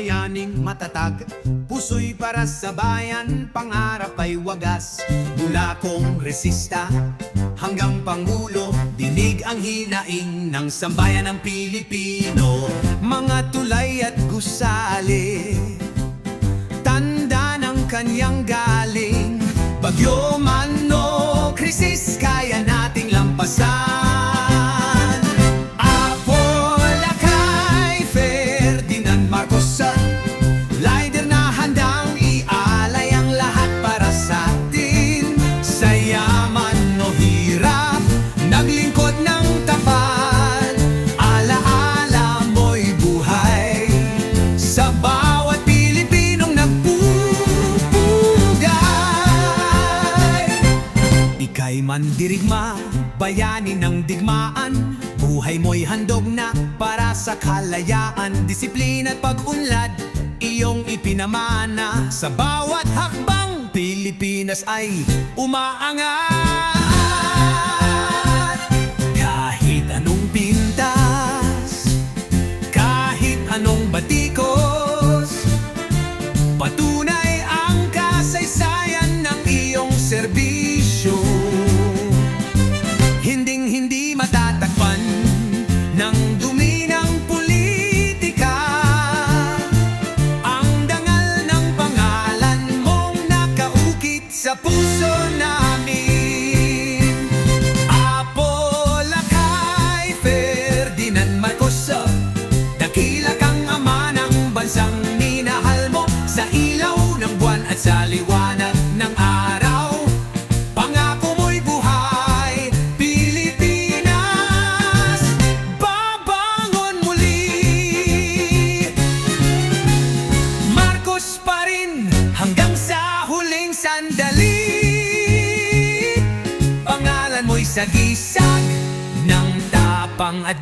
bayaning matatag, puso'y para sa bayan, pangarap ay wagas. Mula kongresista hanggang pangulo, dinig ang hinaing ng sambayan ng Pilipino. Mga tulay at gusali, tanda ng kanyang galing. Bagyo man o krisis, kaya nating lampasan. Lider na handang ialay ang lahat para sa atin. Sa yaman o hirap, naglingkod ng tapat. Alaala mo'y buhay sa bawat Pilipinong nagpupugay. Ika'y mandirigma, bayani ng digmaan. Buhay mo'y handog na para sa kalayaan. Disiplina at pag-unlad, iyong ipinamana. Sa bawat hakbang, Pilipinas ay umaangat. Kahit anong pintas, kahit anong batikos, patunay ang kasaysayan ng iyong serbisyo. Hinding-hindi matatakpan ng dumi ng politika ang dangal ng pangalan mong nakaukit sa puso namin. Apo Lakay Ferdinand Marcos, dakila kang ama ng bansang minahal mo. Sa ilaw ng buwan at sa liwanag ng araw, pangako mo'y buhay Pilipinas. Babangon muli, Marcos pa rin hanggang sa huling sandali. Pangalan mo'y sagisag ng tapang at